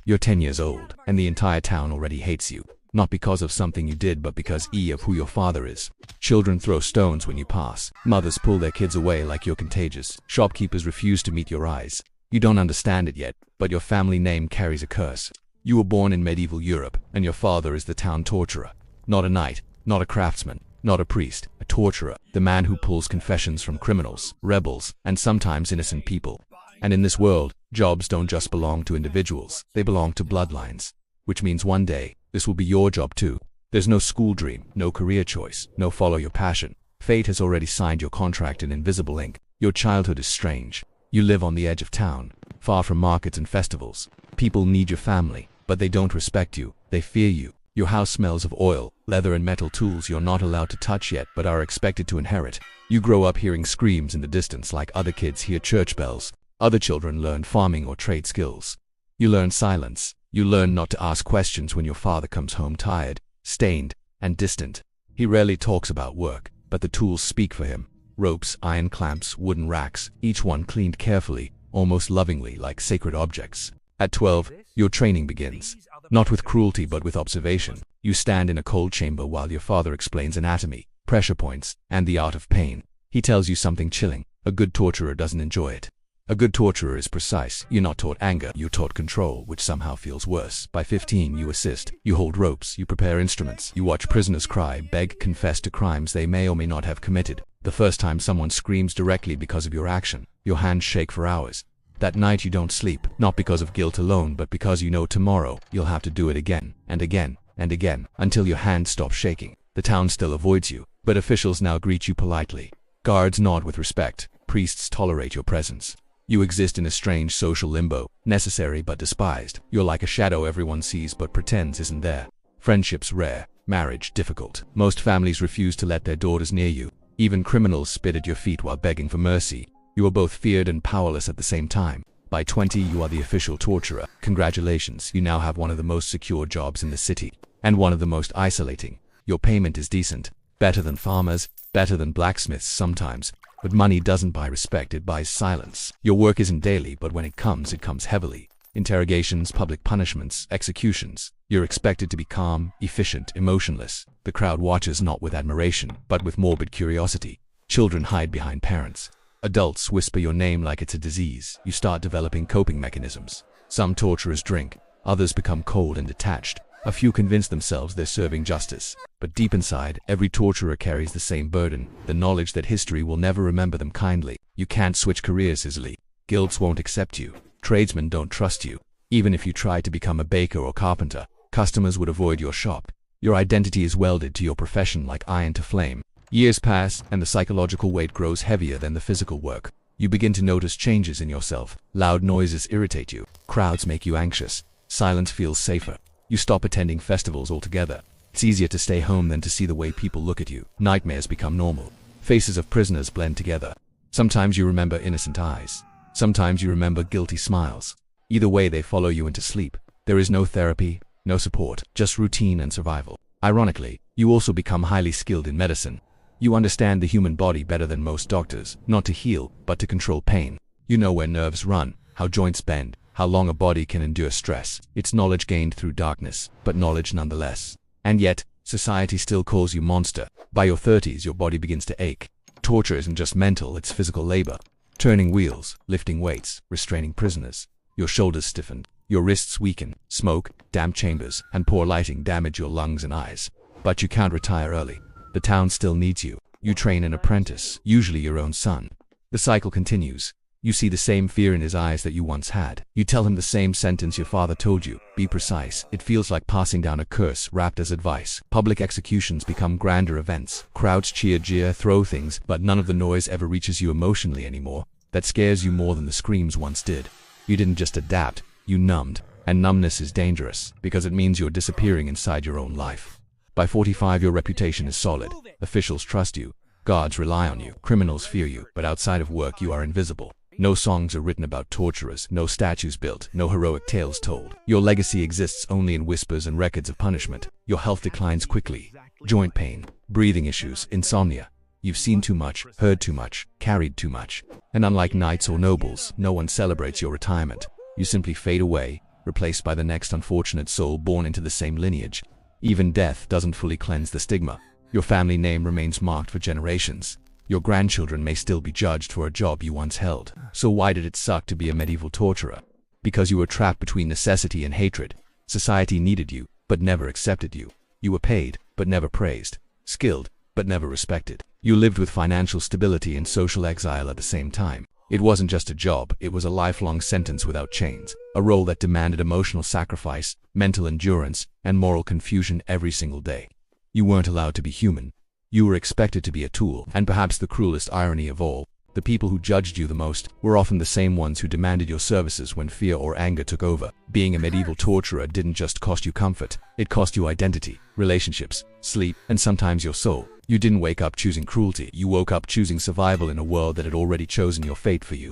You're 10 years old, and the entire town already hates you. Not because of something you did, but because of who your father is. Children throw stones when you pass. Mothers pull their kids away like you're contagious. Shopkeepers refuse to meet your eyes. You don't understand it yet, but your family name carries a curse. You were born in medieval Europe, and your father is the town torturer. Not a knight, not a craftsman, not a priest, a torturer. The man who pulls confessions from criminals, rebels, and sometimes innocent people. And in this world, jobs don't just belong to individuals, they belong to bloodlines. Which means one day, this will be your job too. There's no school dream, no career choice, no follow your passion. Fate has already signed your contract in invisible ink. Your childhood is strange. You live on the edge of town, far from markets and festivals. People need your family, but they don't respect you, they fear you. Your house smells of oil, leather and metal tools you're not allowed to touch yet but are expected to inherit. You grow up hearing screams in the distance like other kids hear church bells. Other children learn farming or trade skills. You learn silence. You learn not to ask questions when your father comes home tired, stained, and distant. He rarely talks about work, but the tools speak for him. Ropes, iron clamps, wooden racks, each one cleaned carefully, almost lovingly like sacred objects. At 12, your training begins. Not with cruelty but with observation. You stand in a cold chamber while your father explains anatomy, pressure points, and the art of pain. He tells you something chilling. A good torturer doesn't enjoy it. A good torturer is precise. You're not taught anger, you're taught control, which somehow feels worse. By 15, you assist. You hold ropes, you prepare instruments. You watch prisoners cry, beg, confess to crimes they may or may not have committed. The first time someone screams directly because of your action, your hands shake for hours. That night you don't sleep, not because of guilt alone, but because you know tomorrow you'll have to do it again, and again, and again, until your hands stop shaking. The town still avoids you, but officials now greet you politely. Guards nod with respect. Priests tolerate your presence. You exist in a strange social limbo, necessary but despised. You're like a shadow everyone sees but pretends isn't there. Friendships rare, marriage difficult. Most families refuse to let their daughters near you. Even criminals spit at your feet while begging for mercy. You are both feared and powerless at the same time. By 20, you are the official torturer. Congratulations, you now have one of the most secure jobs in the city, and one of the most isolating. Your payment is decent, better than farmers, better than blacksmiths sometimes. But money doesn't buy respect, it buys silence. Your work isn't daily, but when it comes heavily. Interrogations, public punishments, executions. You're expected to be calm, efficient, emotionless. The crowd watches not with admiration, but with morbid curiosity. Children hide behind parents. Adults whisper your name like it's a disease. You start developing coping mechanisms. Some torturers drink, others become cold and detached. A few convince themselves they're serving justice. But deep inside, every torturer carries the same burden, the knowledge that history will never remember them kindly. You can't switch careers easily. Guilds won't accept you. Tradesmen don't trust you. Even if you try to become a baker or carpenter, customers would avoid your shop. Your identity is welded to your profession like iron to flame. Years pass, and the psychological weight grows heavier than the physical work. You begin to notice changes in yourself. Loud noises irritate you. Crowds make you anxious. Silence feels safer. You stop attending festivals altogether. It's easier to stay home than to see the way people look at you. Nightmares become normal. Faces of prisoners blend together. Sometimes you remember innocent eyes. Sometimes you remember guilty smiles. Either way, they follow you into sleep. There is no therapy, no support, just routine and survival. Ironically, you also become highly skilled in medicine. You understand the human body better than most doctors, not to heal, but to control pain. You know where nerves run, how joints bend, how long a body can endure stress. It's knowledge gained through darkness, but knowledge nonetheless. And yet, society still calls you monster. By your 30s, your body begins to ache. Torture isn't just mental, it's physical labor. Turning wheels, lifting weights, restraining prisoners. Your shoulders stiffen, your wrists weaken. Smoke, damp chambers, and poor lighting damage your lungs and eyes. But you can't retire early. The town still needs you. You train an apprentice, usually your own son. The cycle continues. You see the same fear in his eyes that you once had. You tell him the same sentence your father told you. Be precise. It feels like passing down a curse wrapped as advice. Public executions become grander events. Crowds cheer, jeer, throw things, but none of the noise ever reaches you emotionally anymore. That scares you more than the screams once did. You didn't just adapt, you numbed. And numbness is dangerous, because it means you're disappearing inside your own life. By 45, your reputation is solid. Officials trust you. Guards rely on you. Criminals fear you. But outside of work, you are invisible. No songs are written about torturers, no statues built, no heroic tales told. Your legacy exists only in whispers and records of punishment. Your health declines quickly. Joint pain, breathing issues, insomnia. You've seen too much, heard too much, carried too much. And unlike knights or nobles, no one celebrates your retirement. You simply fade away, replaced by the next unfortunate soul born into the same lineage. Even death doesn't fully cleanse the stigma. Your family name remains marked for generations. Your grandchildren may still be judged for a job you once held. So why did it suck to be a medieval torturer? Because you were trapped between necessity and hatred. Society needed you, but never accepted you. You were paid, but never praised. Skilled, but never respected. You lived with financial stability and social exile at the same time. It wasn't just a job, it was a lifelong sentence without chains. A role that demanded emotional sacrifice, mental endurance, and moral confusion every single day. You weren't allowed to be human. You were expected to be a tool. And perhaps the cruelest irony of all, the people who judged you the most were often the same ones who demanded your services when fear or anger took over. Being a medieval torturer didn't just cost you comfort, it cost you identity, relationships, sleep, and sometimes your soul. You didn't wake up choosing cruelty, you woke up choosing survival in a world that had already chosen your fate for you.